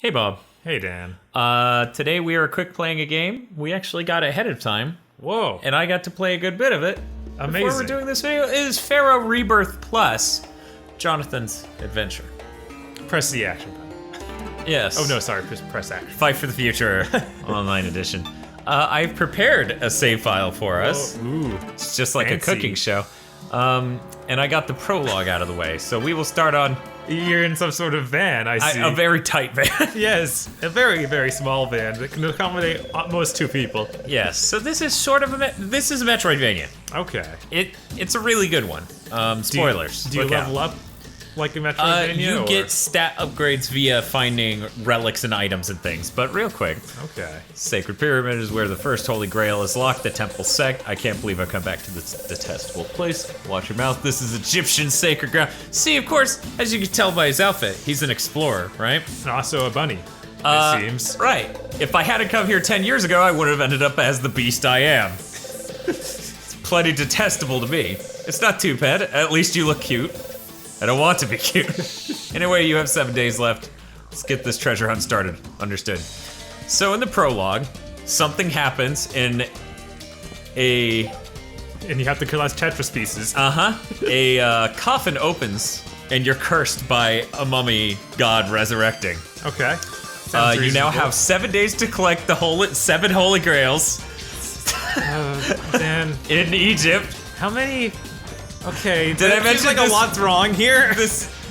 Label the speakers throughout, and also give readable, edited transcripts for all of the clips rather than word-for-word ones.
Speaker 1: Hey, Bob.
Speaker 2: Hey, Dan.
Speaker 1: Today we are quick playing a game. We actually got ahead of time.
Speaker 2: Whoa.
Speaker 1: And I got to play a good bit of it.
Speaker 2: Amazing.
Speaker 1: Before we're doing this video is Pharaoh Rebirth Plus, Jonathan's Adventure.
Speaker 2: Press the action button.
Speaker 1: Yes.
Speaker 2: Oh, no, sorry. Press action.
Speaker 1: Fight for the Future Online Edition. I've prepared a save file for us.
Speaker 2: Oh, ooh.
Speaker 1: It's just like
Speaker 2: Fancy.
Speaker 1: a cooking show. And I got the prologue out of the way. So we will start on...
Speaker 2: You're in some sort of van, I see.
Speaker 1: a very tight van.
Speaker 2: Yes, a very, very small van that can accommodate at most two people.
Speaker 1: Yes, so this is sort of this is a Metroidvania.
Speaker 2: Okay.
Speaker 1: It's a really good one. Spoilers.
Speaker 2: Do you
Speaker 1: Look out.
Speaker 2: level up like a Metroidvania?
Speaker 1: You
Speaker 2: or?
Speaker 1: get stat upgrades via finding relics and items and things, but real quick.
Speaker 2: Okay.
Speaker 1: Sacred Pyramid is where the first holy grail is locked, the temple sect. I can't believe I've come back to this detestable place. Watch your mouth, this is Egyptian sacred ground. See, of course, as you can tell by his outfit, he's an explorer, right?
Speaker 2: And also a bunny, it seems.
Speaker 1: Right. If I hadn't come here 10 years ago, I would have ended up as the beast I am. It's plenty detestable to me. It's not too bad, at least you look cute. I don't want to be cute. Anyway, you have 7 days left. Let's get this treasure hunt started. Understood. So in the prologue, something happens in a...
Speaker 2: And you have to collect Tetris pieces.
Speaker 1: A coffin opens, and you're cursed by a mummy god resurrecting.
Speaker 2: Okay.
Speaker 1: You now have 7 days to collect the 7 holy grails.
Speaker 2: Dan,
Speaker 1: in Egypt.
Speaker 2: how many... Okay,
Speaker 1: Did I mention
Speaker 2: like
Speaker 1: this?
Speaker 2: a lot's wrong here?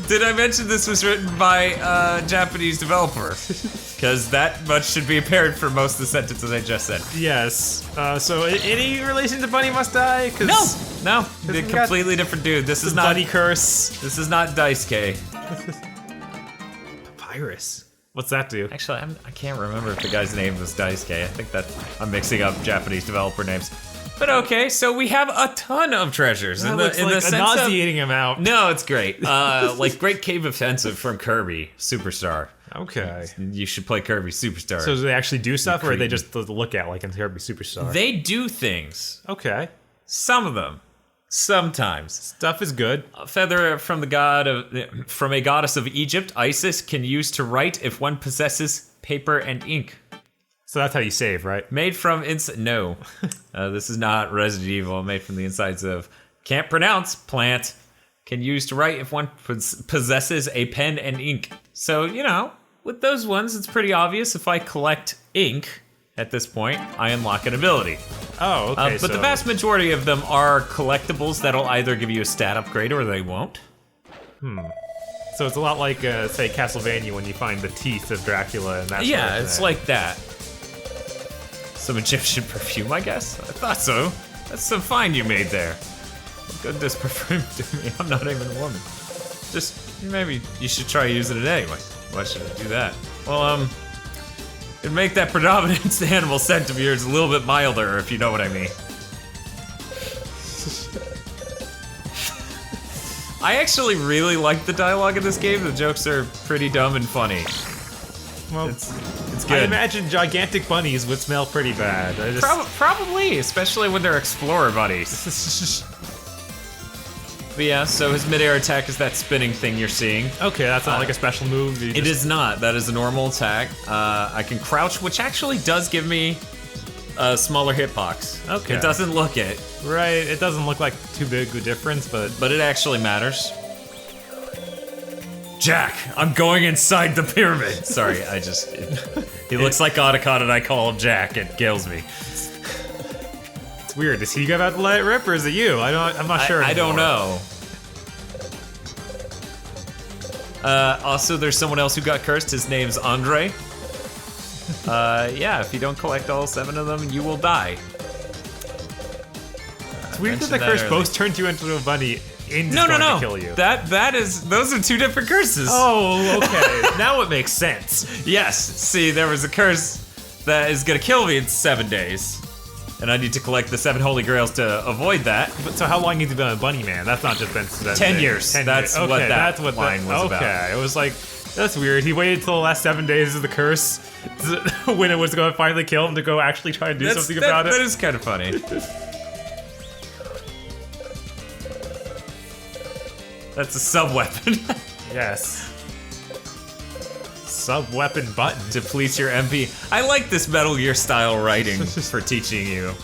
Speaker 1: Did I mention this was written by a Japanese developer? Because that much should be apparent for most of the sentences I just said.
Speaker 2: Yes. So any relation to Bunny Must Die?
Speaker 1: No, the completely different dude. This is not
Speaker 2: Bunny Curse.
Speaker 1: This is not Daisuke.
Speaker 2: Papyrus. What's that do?
Speaker 1: Actually, I can't remember if the guy's name was Daisuke. I think that I'm mixing up Japanese developer names. But okay, so we have a ton of treasures.
Speaker 2: That
Speaker 1: in
Speaker 2: looks
Speaker 1: the
Speaker 2: like
Speaker 1: sense
Speaker 2: a nauseating amount.
Speaker 1: No, it's great. Like Great Cave Offensive from Kirby Superstar.
Speaker 2: Okay.
Speaker 1: You should play Kirby Superstar.
Speaker 2: So do they actually do stuff, or are they just to look at like in Kirby Superstar?
Speaker 1: They do things.
Speaker 2: Okay.
Speaker 1: Some of them. Sometimes.
Speaker 2: Stuff is good.
Speaker 1: A feather from a goddess of Egypt, Isis, can use to write if one possesses paper and ink.
Speaker 2: So that's how you save, right?
Speaker 1: Made from no. This is not Resident Evil. Made from the insides of can't pronounce plant. Can use to write if one possesses a pen and ink. So, you know, with those ones, it's pretty obvious. If I collect ink at this point, I unlock an ability.
Speaker 2: Oh, okay.
Speaker 1: But the vast majority of them are collectibles that'll either give you a stat upgrade or they won't.
Speaker 2: So it's a lot like, say, Castlevania when you find the teeth of Dracula and that.
Speaker 1: Yeah,
Speaker 2: sort of
Speaker 1: it's
Speaker 2: thing.
Speaker 1: like that. Some Egyptian perfume, I guess? I thought so. That's some find you made there. What good does perfume do me? I'm not even a woman. Just, maybe you should try using it anyway. Why should I do that? Well, it'd make that predominant animal scent of yours a little bit milder, if you know what I mean. I actually really like the dialogue in this game. The jokes are pretty dumb and funny.
Speaker 2: Well,
Speaker 1: It's good.
Speaker 2: I imagine gigantic bunnies would smell pretty bad.
Speaker 1: Probably, especially when they're explorer buddies. But yeah, so his mid-air attack is that spinning thing you're seeing.
Speaker 2: Okay, that's not like a special move.
Speaker 1: It is not. That is a normal attack. I can crouch, which actually does give me a smaller hitbox.
Speaker 2: Okay.
Speaker 1: It doesn't look it,
Speaker 2: Right, it doesn't look like too big a difference, but
Speaker 1: it actually matters. Jack, I'm going inside the pyramid. Sorry, he looks like Otacon and I call him Jack. It kills me.
Speaker 2: it's weird. Does he go about to let it rip, or is it you? I'm not sure
Speaker 1: I don't
Speaker 2: anymore.
Speaker 1: know. Also, there's someone else who got cursed. His name's Andre. Yeah, if you don't collect all 7 of them, you will die.
Speaker 2: It's weird that the curse both turned you into a bunny and is going to kill you.
Speaker 1: Those are 2 different curses.
Speaker 2: Oh, okay. Now it makes sense.
Speaker 1: Yes, see, there was a curse that is gonna kill me in 7 days. And I need to collect the 7 holy grails to avoid that.
Speaker 2: But so how long have you been a bunny man? That's not just been
Speaker 1: 10 years.
Speaker 2: 10
Speaker 1: That's
Speaker 2: years.
Speaker 1: what
Speaker 2: Okay,
Speaker 1: that
Speaker 2: that's
Speaker 1: line was about.
Speaker 2: Okay, it was like, that's weird. He waited till the last 7 days of the curse when it was going to finally kill him to go actually try and do something about it.
Speaker 1: That is kind of funny. That's a sub-weapon.
Speaker 2: Yes. sub-weapon button.
Speaker 1: Depletes your MP. I like this Metal Gear style writing for teaching you.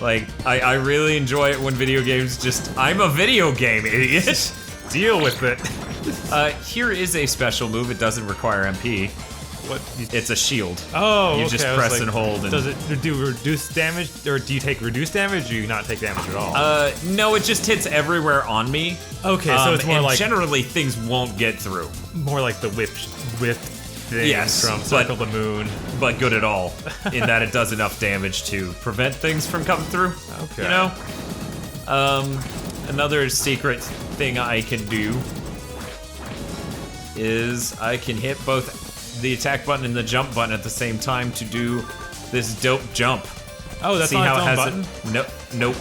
Speaker 1: Like, I really enjoy it when video games just, I'm a video game, idiot.
Speaker 2: Deal with it.
Speaker 1: Here is a special move. It doesn't require MP.
Speaker 2: What?
Speaker 1: It's a shield.
Speaker 2: Oh,
Speaker 1: You just press and hold. And
Speaker 2: does it do reduced damage, or do you take reduced damage, or do you not take damage at all?
Speaker 1: No, it just hits everywhere on me.
Speaker 2: Okay, so it's more
Speaker 1: and
Speaker 2: like
Speaker 1: generally things won't get through.
Speaker 2: more like the whip thing
Speaker 1: Yes,
Speaker 2: from Circle the Moon.
Speaker 1: But good at all, in that it does enough damage to prevent things from coming through.
Speaker 2: Okay.
Speaker 1: You know? Another secret thing I can do is I can hit both the attack button and the jump button at the same time to do this dope jump.
Speaker 2: Oh, that's
Speaker 1: See
Speaker 2: not
Speaker 1: how
Speaker 2: its
Speaker 1: it
Speaker 2: own
Speaker 1: has
Speaker 2: button?
Speaker 1: Nope.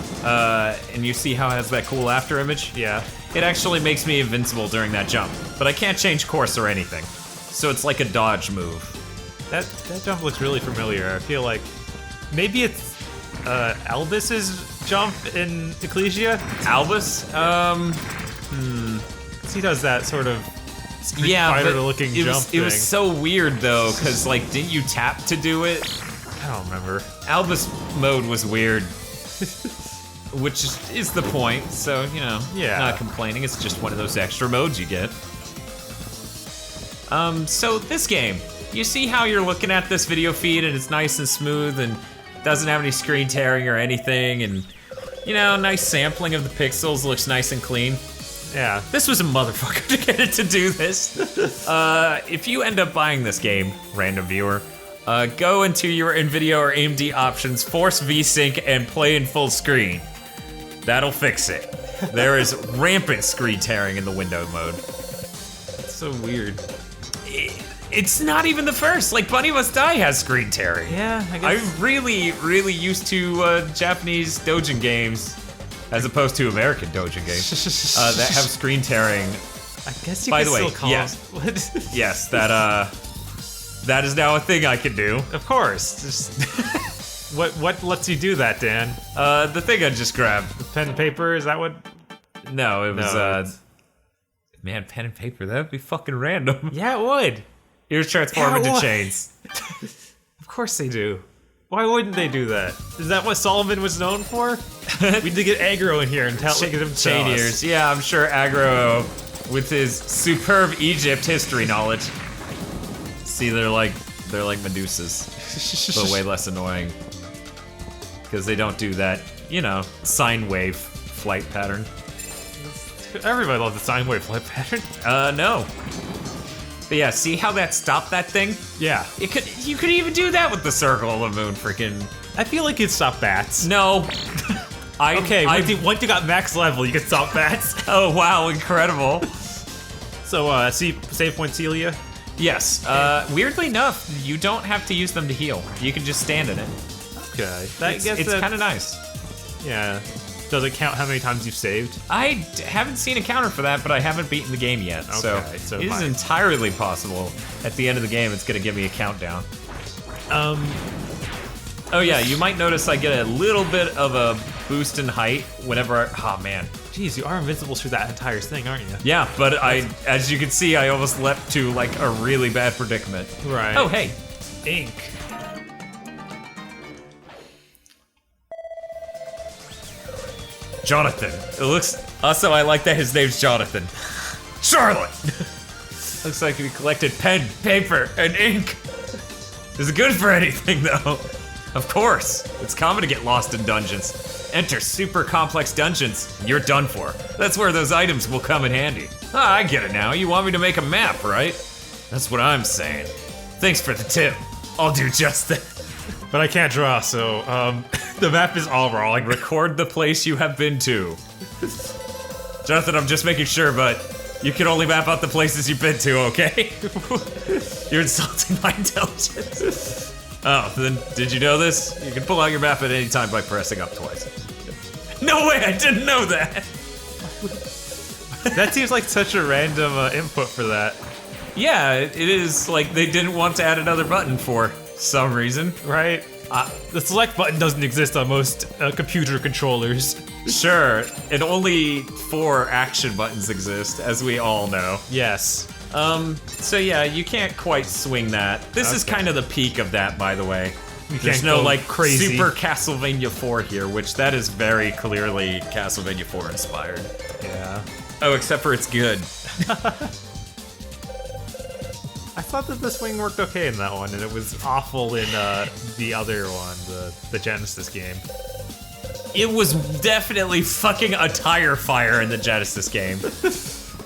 Speaker 1: And you see how it has that cool after image?
Speaker 2: Yeah.
Speaker 1: It actually makes me invincible during that jump, but I can't change course or anything. So it's like a dodge move.
Speaker 2: That jump looks really familiar. I feel like maybe it's Albus's jump in Ecclesia.
Speaker 1: Albus?
Speaker 2: He does that sort of Street
Speaker 1: Yeah, but
Speaker 2: Fighter-looking jump
Speaker 1: it
Speaker 2: thing.
Speaker 1: was so weird though, because like, didn't you tap to do it?
Speaker 2: I don't remember.
Speaker 1: Albus mode was weird, which is the point. So you know,
Speaker 2: Yeah.
Speaker 1: not complaining. It's just one of those extra modes you get. So this game, you see how you're looking at this video feed and it's nice and smooth and doesn't have any screen tearing or anything, and you know, nice sampling of the pixels, looks nice and clean.
Speaker 2: Yeah.
Speaker 1: This was a motherfucker to get it to do this. If you end up buying this game, random viewer, go into your NVIDIA or AMD options, force VSync, and play in full screen. That'll fix it. There is rampant screen tearing in the window mode.
Speaker 2: It's so weird.
Speaker 1: It's not even the first. Like, Bunny Must Die has screen tearing.
Speaker 2: Yeah, I guess.
Speaker 1: I'm really used to Japanese doujin games, as opposed to American doujin games, that have screen tearing.
Speaker 2: I guess you
Speaker 1: By
Speaker 2: can
Speaker 1: the way,
Speaker 2: still call
Speaker 1: yes.
Speaker 2: What?
Speaker 1: Yes, that is now a thing I can do.
Speaker 2: Of course. Just what lets you do that, Dan?
Speaker 1: The thing I just grabbed.
Speaker 2: Pen and paper? Is that what?
Speaker 1: No, it was
Speaker 2: No,
Speaker 1: man, pen and paper. That would be fucking random.
Speaker 2: Yeah, it would.
Speaker 1: Here's transform
Speaker 2: Yeah, it
Speaker 1: into
Speaker 2: would.
Speaker 1: chains.
Speaker 2: Of course they do. Why wouldn't they do that? Is that what Solomon was known for? We need to get aggro in here and get him
Speaker 1: Chain ears. Yeah, I'm sure Aggro, with his superb Egypt history knowledge. See, they're like Medusas, but way less annoying. Because they don't do that, you know, sine wave flight pattern.
Speaker 2: Everybody loves the sine wave flight pattern.
Speaker 1: No. But yeah, see how that stopped that thing?
Speaker 2: Yeah.
Speaker 1: You could even do that with the circle of the moon, freaking.
Speaker 2: I feel like you'd stop bats.
Speaker 1: No.
Speaker 2: Okay, once you got max level, you can stop bats.
Speaker 1: Oh wow, incredible.
Speaker 2: So, save point Celia?
Speaker 1: Yes. Weirdly enough, you don't have to use them to heal. You can just stand in it.
Speaker 2: Okay.
Speaker 1: It's kind of nice.
Speaker 2: Yeah. Does it count how many times you've saved?
Speaker 1: I haven't seen a counter for that, but I haven't beaten the game yet. So it is entirely possible at the end of the game it's going to give me a countdown. Oh yeah, you might notice I get a little bit of a boost in height whenever oh man.
Speaker 2: Jeez, you are invincible through that entire thing, aren't you?
Speaker 1: Yeah, but as you can see, I almost leapt to like a really bad predicament.
Speaker 2: Right.
Speaker 1: Oh hey,
Speaker 2: ink.
Speaker 1: Jonathan. It looks. Also, I like that his name's Jonathan. Charlotte. Looks like we collected pen, paper, and ink. Is it good for anything though? Of course. It's common to get lost in dungeons. Enter super complex dungeons. You're done for. That's where those items will come in handy. Ah, I get it now. You want me to make a map, right? That's what I'm saying. Thanks for the tip. I'll do just that.
Speaker 2: But I can't draw, so, the map is all wrong.
Speaker 1: Record the place you have been to. Jonathan, I'm just making sure, but you can only map out the places you've been to, okay? You're insulting my intelligence. Oh, then did you know this? You can pull out your map at any time by pressing up twice. No way, I didn't know that!
Speaker 2: That seems like such a random input for that.
Speaker 1: Yeah, it is like they didn't want to add another button for some reason.
Speaker 2: Right? The select button doesn't exist on most computer controllers.
Speaker 1: Sure, and only 4 action buttons exist, as we all know.
Speaker 2: Yes.
Speaker 1: So yeah, you can't quite swing that. This is kind of the peak of that, by the way. There's
Speaker 2: can't
Speaker 1: no
Speaker 2: go
Speaker 1: like
Speaker 2: crazy.
Speaker 1: super Castlevania 4 here, which that is very clearly Castlevania 4 inspired.
Speaker 2: Yeah.
Speaker 1: Oh, except for it's good.
Speaker 2: I thought that the swing worked okay in that one, and it was awful in the other one, the Genesis game.
Speaker 1: It was definitely fucking a tire fire in the Genesis game.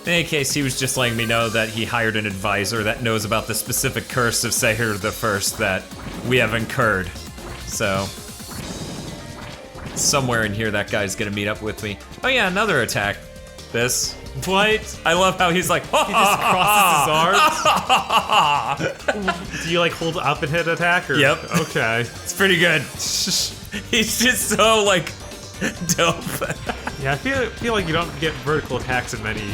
Speaker 1: In any case, he was just letting me know that he hired an advisor that knows about the specific curse of Seher the First that we have incurred. So, somewhere in here that guy's gonna meet up with me. Oh yeah, another attack. This. What? I love how he's like,
Speaker 2: He just crosses his arms. Do you like hold up and hit attack? Or?
Speaker 1: Yep.
Speaker 2: Okay.
Speaker 1: It's pretty good. He's just so like dope.
Speaker 2: Yeah, I feel like you don't get vertical attacks in many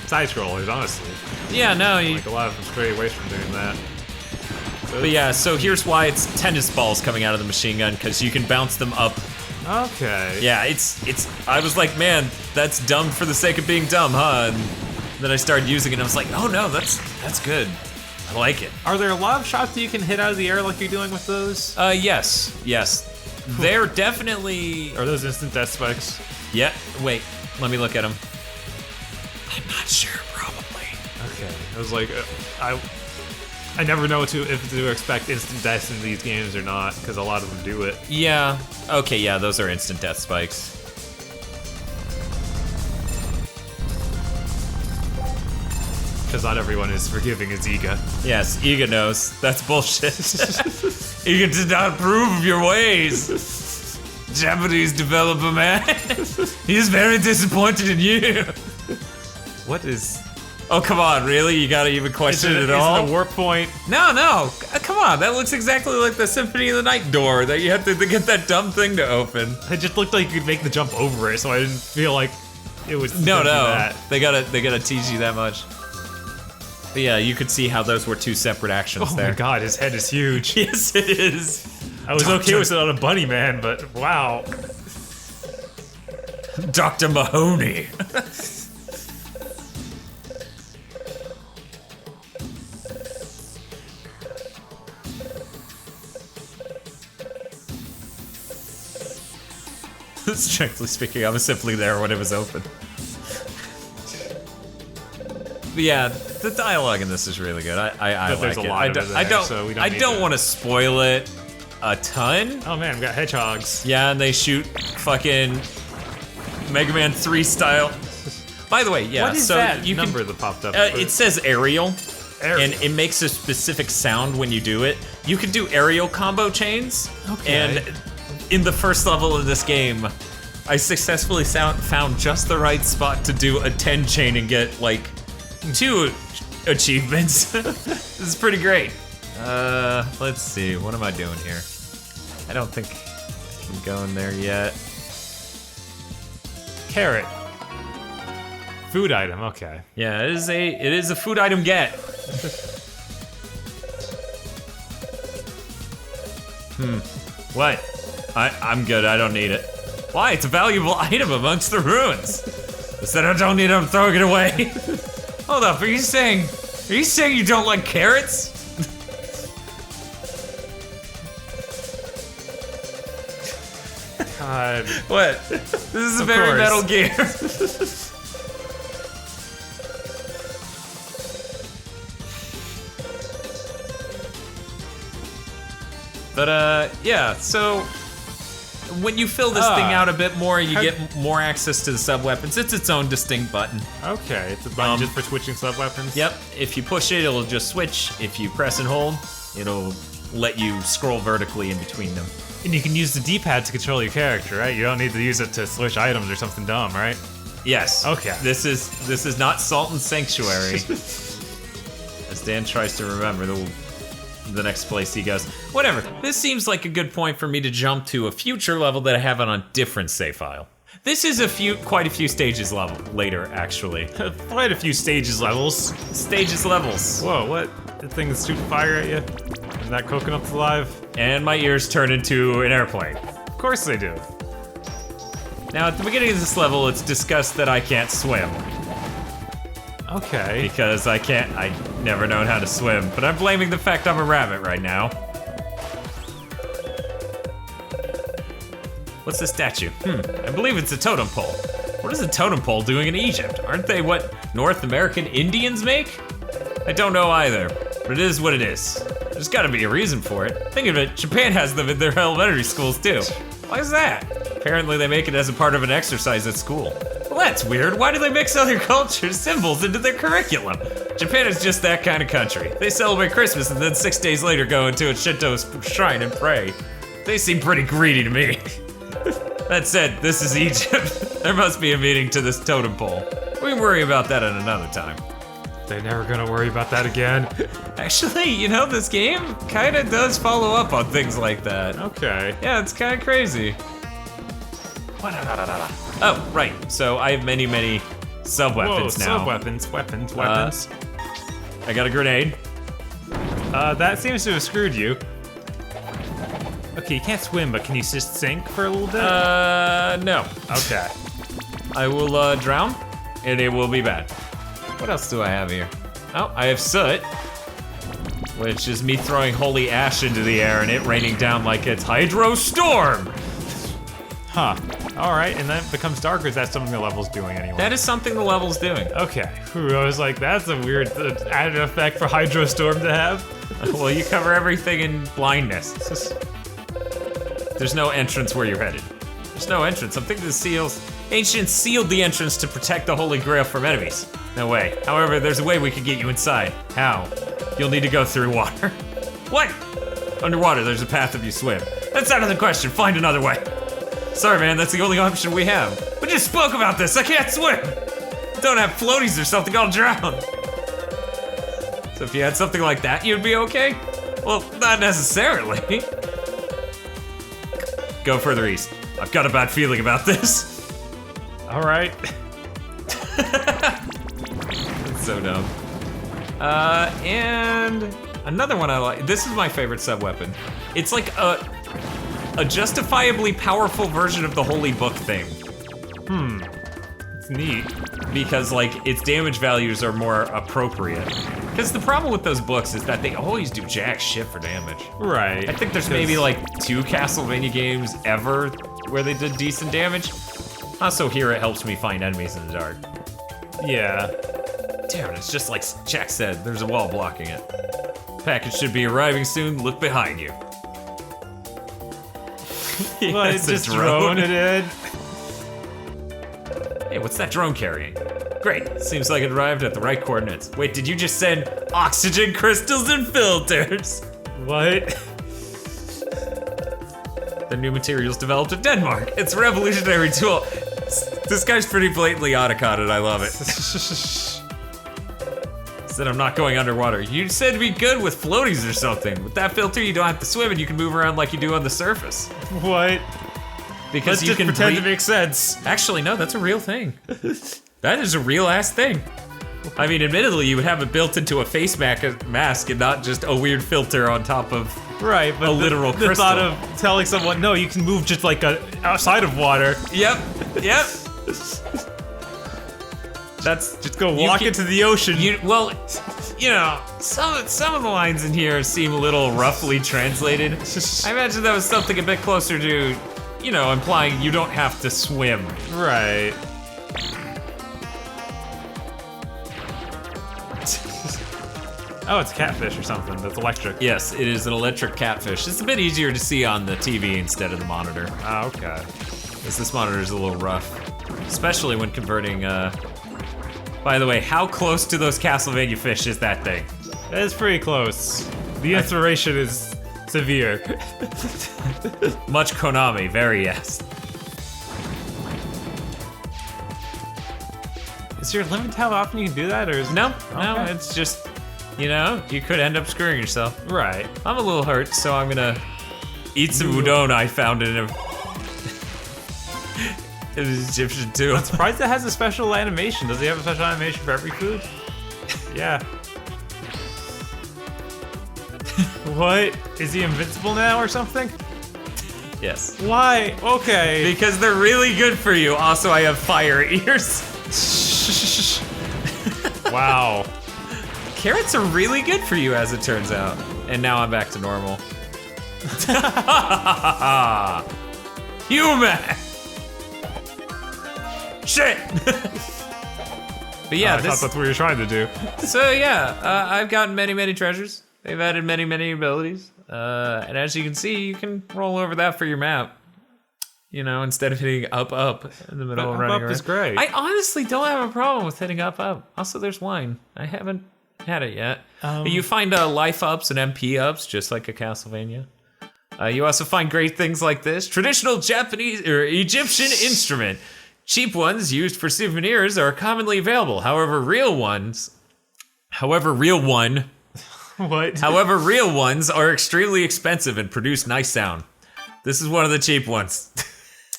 Speaker 2: side scrollers, honestly.
Speaker 1: Yeah, no, you,
Speaker 2: Like a lot of them stray away from doing that. So
Speaker 1: but yeah, so here's why it's tennis balls coming out of the machine gun, because you can bounce them up.
Speaker 2: okay.
Speaker 1: Yeah, it's. I was like, man, that's dumb for the sake of being dumb, huh? And then I started using it, and I was like, oh no, that's good. I like it.
Speaker 2: Are there a lot of shots that you can hit out of the air like you're doing with those?
Speaker 1: Yes. They're definitely.
Speaker 2: Are those instant death spikes?
Speaker 1: Yeah. Wait, let me look at them. I'm not sure. Probably.
Speaker 2: Okay. I was like, I never know if to expect instant deaths in these games or not, because a lot of them do it.
Speaker 1: Yeah. Okay. Yeah, those are instant death spikes.
Speaker 2: Because not everyone is forgiving as Iga.
Speaker 1: Yes, Iga knows. That's bullshit. Iga did not approve of your ways. Japanese developer, man. He's very disappointed in you.
Speaker 2: What is...
Speaker 1: Oh, come on, really? You gotta even question it at all?
Speaker 2: Is it a warp point?
Speaker 1: No. Come on, that looks exactly like the Symphony of the Night door that you have to get that dumb thing to open.
Speaker 2: It just looked like you could make the jump over it, so I didn't feel like it was...
Speaker 1: No.
Speaker 2: That.
Speaker 1: They gotta tease you that much. But yeah, you could see how those were two separate actions
Speaker 2: Oh
Speaker 1: there.
Speaker 2: my god, his head is huge.
Speaker 1: Yes, it is.
Speaker 2: I was okay with it on a bunny man, but wow.
Speaker 1: Dr. Mahoney. Strictly speaking, I was simply there when it was open. But yeah, the dialogue in this is really good. I
Speaker 2: But there's
Speaker 1: like
Speaker 2: a
Speaker 1: it.
Speaker 2: lot of it there, so we don't need to-
Speaker 1: want to spoil it a ton.
Speaker 2: Oh man, we got hedgehogs.
Speaker 1: Yeah, and they shoot fucking Mega Man 3 style. By the way, yeah,
Speaker 2: What is
Speaker 1: so
Speaker 2: that
Speaker 1: you
Speaker 2: number
Speaker 1: can,
Speaker 2: that popped up?
Speaker 1: it says aerial,
Speaker 2: Aerial.
Speaker 1: and it makes a specific sound when you do it. You can do aerial combo chains,
Speaker 2: Okay.
Speaker 1: and in the first level of this game, I successfully found just the right spot to do a 10 chain and get like 2 achievements. This is pretty great. Let's see, what am I doing here? I don't think I'm going there yet.
Speaker 2: Carrot. Food item, okay.
Speaker 1: Yeah, it is a food item get. What? I'm good, I don't need it. Why? It's a valuable item amongst the ruins. I said I don't need it, I'm throwing it away. Hold up, are you saying you don't like carrots?
Speaker 2: God.
Speaker 1: What? This is
Speaker 2: Of
Speaker 1: very
Speaker 2: course.
Speaker 1: Metal Gear. But yeah, so when you fill this thing out a bit more, you get more access to the sub-weapons. It's its own distinct button.
Speaker 2: Okay, it's a button just for switching sub-weapons?
Speaker 1: Yep, if you push it, it'll just switch. If you press and hold, it'll let you scroll vertically in between them.
Speaker 2: And you can use the D-pad to control your character, right? You don't need to use it to switch items or something dumb, right?
Speaker 1: Yes.
Speaker 2: Okay.
Speaker 1: This is not Salt and Sanctuary. As Dan tries to remember the next place he goes. Whatever. This seems like a good point for me to jump to a future level that I have on a different save file. This is quite a few stages level later, actually.
Speaker 2: Quite a few stages levels.
Speaker 1: Stages levels.
Speaker 2: Whoa, what? The thing's shooting fire at you? And that coconut's alive?
Speaker 1: And my ears turn into an airplane.
Speaker 2: Of course they do.
Speaker 1: Now, at the beginning of this level, it's discussed that I can't swim.
Speaker 2: Okay.
Speaker 1: Because I never known how to swim, but I'm blaming the fact I'm a rabbit right now. What's the statue? I believe it's a totem pole. What is a totem pole doing in Egypt? Aren't they what North American Indians make? I don't know either, but it is what it is. There's gotta be a reason for it. Think of it, Japan has them in their elementary schools too. Why is that? Apparently they make it as a part of an exercise at school. Well, that's weird. Why do they mix other cultures' symbols into their curriculum? Japan is just that kind of country. They celebrate Christmas and then 6 days later go into a Shinto shrine and pray. They seem pretty greedy to me. That said, this is Egypt. There must be a meaning to this totem pole. We can worry about that at another time.
Speaker 2: They're never gonna worry about that again.
Speaker 1: Actually, you know, this game kinda does follow up on things like that.
Speaker 2: Okay.
Speaker 1: Yeah, it's kinda crazy. Oh, right. So I have many sub-weapons now.
Speaker 2: Sub-weapons, weapons.
Speaker 1: I got a grenade.
Speaker 2: That seems to have screwed you. Okay, you can't swim, but can you just sink for a little bit?
Speaker 1: No.
Speaker 2: Okay.
Speaker 1: I will, drown, and it will be bad. What else do I have here? Oh, I have soot, which is me throwing holy ash into the air and it raining down like it's Hydro Storm!
Speaker 2: Huh. Alright, and then it becomes darker. Is that something the level's doing anyway?
Speaker 1: That is something the level's doing.
Speaker 2: Okay. Whew, I was like, that's a weird added effect for Hydro Storm to have.
Speaker 1: Well, you cover everything in blindness. There's no entrance where you're headed. There's no entrance. I'm thinking the seals. Ancients sealed the entrance to protect the Holy Grail from enemies. No way. However, there's a way we could get you inside. How? You'll need to go through water. What? Underwater, there's a path if you swim. That's out of the question. Find another way. Sorry, man. That's the only option we have. We just spoke about this. I can't swim. Don't have floaties or something. I'll drown. So if you had something like that, you'd be okay? Well, not necessarily. Go further east. I've got a bad feeling about this.
Speaker 2: Alright.
Speaker 1: It's so dumb. And another one I like. This is my favorite sub-weapon. It's like a justifiably powerful version of the Holy Book thing.
Speaker 2: It's neat.
Speaker 1: Because like its damage values are more appropriate. Because the problem with those books is that they always do jack shit for damage.
Speaker 2: Right.
Speaker 1: I think there's maybe like 2 Castlevania games ever where they did decent damage. Also here it helps me find enemies in the dark.
Speaker 2: Yeah.
Speaker 1: Damn, it's just like Jack said, there's a wall blocking it. Package should be arriving soon, look behind you.
Speaker 2: Well,
Speaker 1: Yes,
Speaker 2: it just
Speaker 1: a drone.
Speaker 2: drone it in.
Speaker 1: Hey, what's that drone carrying? Great, seems like it arrived at the right coordinates. Wait, did you just send oxygen crystals and filters?
Speaker 2: What?
Speaker 1: The new materials developed in Denmark. It's a revolutionary tool. This guy's pretty blatantly Otacon, I love it. Said I'm not going underwater. You said to be good with floaties or something. With that filter, you don't have to swim and you can move around like you do on the surface.
Speaker 2: What?
Speaker 1: Because
Speaker 2: Let's
Speaker 1: you
Speaker 2: just
Speaker 1: can
Speaker 2: pretend
Speaker 1: breathe.
Speaker 2: to make sense.
Speaker 1: Actually, no, that's a real thing. That is a real ass thing. I mean, admittedly, you would have it built into a face mask and not just a weird filter on top of
Speaker 2: Right, but
Speaker 1: a literal
Speaker 2: the
Speaker 1: crystal.
Speaker 2: thought of telling someone, no, you can move just like outside of water.
Speaker 1: Yep, yep.
Speaker 2: That's just go walk
Speaker 1: can-
Speaker 2: into the ocean.
Speaker 1: Well, you know, some of the lines in here seem a little roughly translated. I imagine that was something a bit closer to, you know, implying you don't have to swim.
Speaker 2: Right. Oh, it's catfish or something. That's electric.
Speaker 1: Yes, it is an electric catfish. It's a bit easier to see on the TV instead of the monitor.
Speaker 2: Ah, okay.
Speaker 1: Because this monitor is a little rough. Especially when converting, By the way, how close to those Castlevania fish is that thing?
Speaker 2: It's pretty close. The inspiration is severe.
Speaker 1: Much Konami, very yes.
Speaker 2: Is there a limit to how often you can do that, or is
Speaker 1: No, no,
Speaker 2: Okay.
Speaker 1: it's just, you know, you could end up screwing yourself.
Speaker 2: right?
Speaker 1: I'm a little hurt, so I'm gonna eat some udon I found in an Egyptian tomb.
Speaker 2: I'm surprised it has a special animation. Does he have a special animation for every food? Yeah. What? Is he invincible now or something?
Speaker 1: Yes.
Speaker 2: Why? Okay.
Speaker 1: Because they're really good for you. Also, I have fire ears.
Speaker 2: Wow.
Speaker 1: Carrots are really good for you, as it turns out. And now I'm back to normal. Human! Shit! But yeah,
Speaker 2: I thought that's what you were trying to do.
Speaker 1: So yeah, I've gotten many treasures. They've added many abilities. And as you can see, you can roll over that for your map. You know, instead of hitting up in the middle of running
Speaker 2: up is great.
Speaker 1: I honestly don't have a problem with hitting up. Also, there's wine. I haven't had it yet. You find life ups and MP ups, just like a Castlevania. You also find great things like this. Traditional Japanese or Egyptian instrument. Cheap ones used for souvenirs are commonly available. However, real ones are extremely expensive and produce nice sound. This is one of the cheap ones.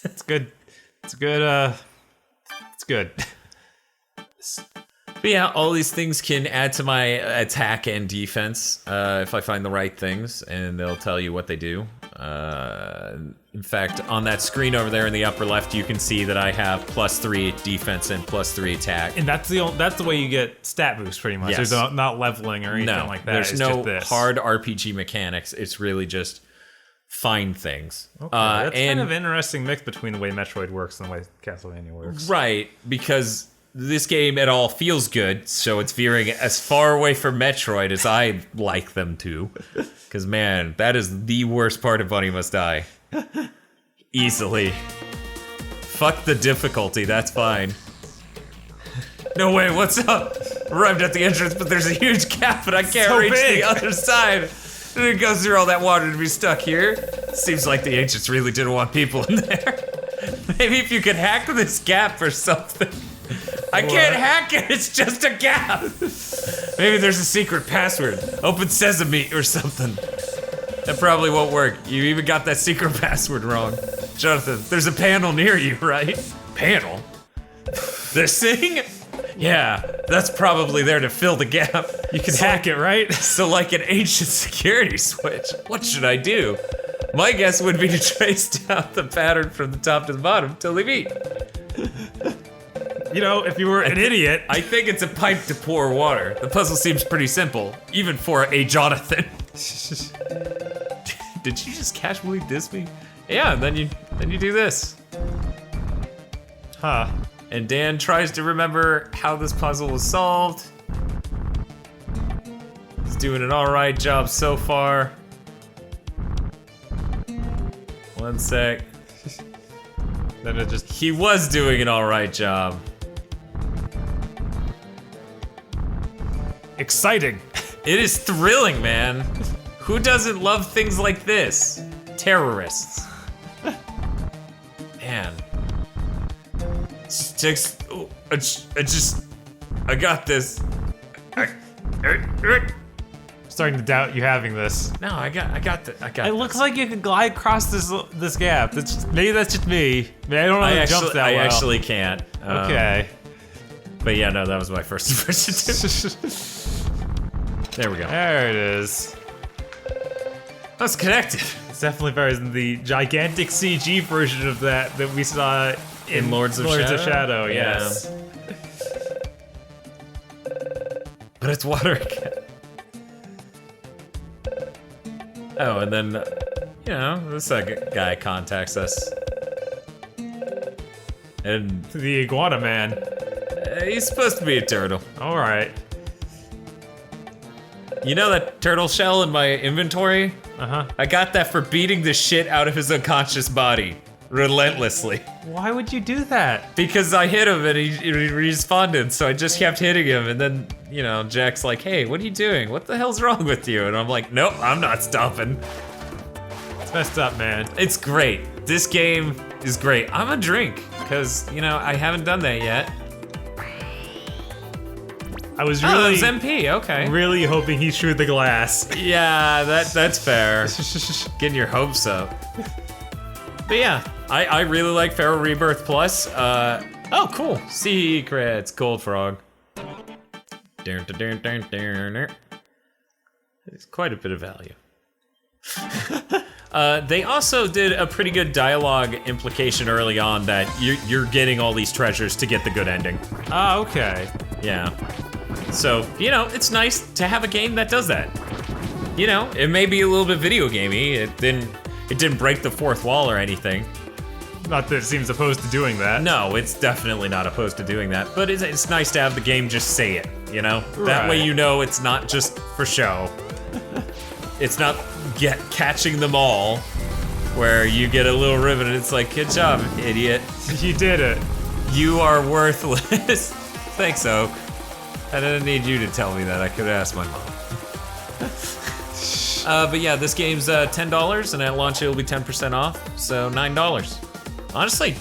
Speaker 2: It's good. It's good. It's good.
Speaker 1: But yeah, all these things can add to my attack and defense if I find the right things, and they'll tell you what they do. In fact, on that screen over there in the upper left, you can see that I have +3 defense and +3 attack.
Speaker 2: And that's the way you get stat boost, pretty much.
Speaker 1: Yes.
Speaker 2: There's not leveling or anything like that.
Speaker 1: There's
Speaker 2: it's
Speaker 1: no
Speaker 2: just this.
Speaker 1: hard RPG mechanics. It's really just find things.
Speaker 2: Okay, that's kind of an interesting mix between the way Metroid works and the way Castlevania works.
Speaker 1: Right, because this game at all feels good, so it's veering as far away from Metroid as I like them to. Because, man, that is the worst part of Bunny Must Die. Easily. Fuck the difficulty, that's fine. No way, what's up? Arrived at the entrance, but there's a huge gap and I can't
Speaker 2: So
Speaker 1: reach
Speaker 2: big.
Speaker 1: the other side. And it goes through all that water to be stuck here. Seems like the ancients really didn't want people in there. Maybe if you could hack this gap or something. I can't hack it, it's just a gap. Maybe there's a secret password. Open Sesame or something. That probably won't work. You even got that secret password wrong. Jonathan, there's a panel near you, right? Panel? This thing? Yeah, that's probably there to fill the gap.
Speaker 2: You can hack it, right?
Speaker 1: So like an ancient security switch. What should I do? My guess would be to trace down the pattern from the top to the bottom till they meet.
Speaker 2: You know, if you were an idiot.
Speaker 1: I think it's a pipe to pour water. The puzzle seems pretty simple, even for a Jonathan. Did you just casually diss me? Yeah, then you do this.
Speaker 2: Huh.
Speaker 1: And Dan tries to remember how this puzzle was solved. He's doing an alright job so far. One sec.
Speaker 2: Then it just.
Speaker 1: He was doing an alright job.
Speaker 2: Exciting.
Speaker 1: It is thrilling, man. Who doesn't love things like this? Terrorists. Man. I got this.
Speaker 2: Starting to doubt you having this.
Speaker 1: No, I got
Speaker 2: It looks like you can glide across this gap. Maybe that's just me. Maybe I don't know how to jump that well.
Speaker 1: I actually can't.
Speaker 2: Okay.
Speaker 1: But yeah, no, that was my first impression too. There we go.
Speaker 2: There it is.
Speaker 1: That's connected.
Speaker 2: It's definitely better than the gigantic CG version of that we saw in
Speaker 1: Lords of
Speaker 2: Shadow.
Speaker 1: Yeah.
Speaker 2: Yes.
Speaker 1: But it's water again. Oh, and then, you know, this guy contacts us. And
Speaker 2: The Iguana Man.
Speaker 1: he's supposed to be a turtle.
Speaker 2: All right.
Speaker 1: You know that turtle shell in my inventory?
Speaker 2: Uh-huh.
Speaker 1: I got that for beating the shit out of his unconscious body. Relentlessly.
Speaker 2: Why would you do that?
Speaker 1: Because I hit him and he responded, so I just kept hitting him, and then, you know, Jack's like, hey, what are you doing? What the hell's wrong with you? And I'm like, nope, I'm not stopping.
Speaker 2: It's messed up, man.
Speaker 1: It's great. This game is great. I'm a drink, because, you know, I haven't done that yet.
Speaker 2: I was
Speaker 1: Oh, that
Speaker 2: really,
Speaker 1: was MP, okay.
Speaker 2: really hoping he threw the glass.
Speaker 1: Yeah, that's fair. Getting your hopes up. But yeah, I really like Pharaoh Rebirth Plus. Oh, cool. Secrets, Gold Frog. It's quite a bit of value. They also did a pretty good dialogue implication early on that you're getting all these treasures to get the good ending.
Speaker 2: Ah, okay.
Speaker 1: Yeah. So, you know, it's nice to have a game that does that. You know, it may be a little bit video gamey. It didn't break the fourth wall or anything.
Speaker 2: Not that it seems opposed to doing that.
Speaker 1: No, it's definitely not opposed to doing that. But it's nice to have the game just say it, you know? That way you know it's not just for show. It's not catching them all, where you get a little ribbon and it's like, good job, idiot.
Speaker 2: You did it.
Speaker 1: You are worthless. Thanks, Oak. I didn't need you to tell me that. I could have asked my mom. But yeah, this game's $10, and at launch it'll be 10% off, so $9. Honestly,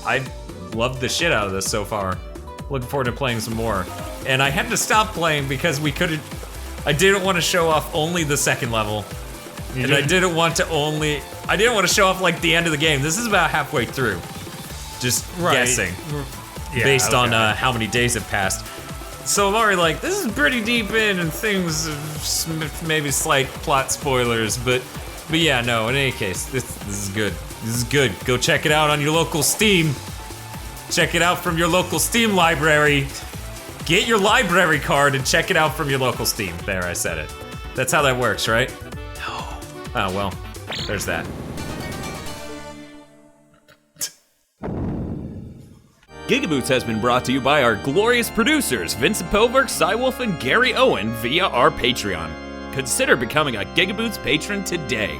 Speaker 1: I loved the shit out of this so far. Looking forward to playing some more. And I had to stop playing because I didn't want to show off only the second level. I didn't want to show off like the end of the game. This is about halfway through. Just guessing.
Speaker 2: Yeah,
Speaker 1: based on how many days have passed. So I'm already like, this is pretty deep in, and things, maybe slight plot spoilers, but yeah, no, in any case, this is good. This is good. Go check it out on your local Steam. Check it out from your local Steam library. Get your library card and check it out from your local Steam. There, I said it. That's how that works, right? No. Oh, well, there's that.
Speaker 3: GigaBoots has been brought to you by our glorious producers, Vincent Poverk, Cywolf, and Gary Owen via our Patreon. Consider becoming a GigaBoots patron today.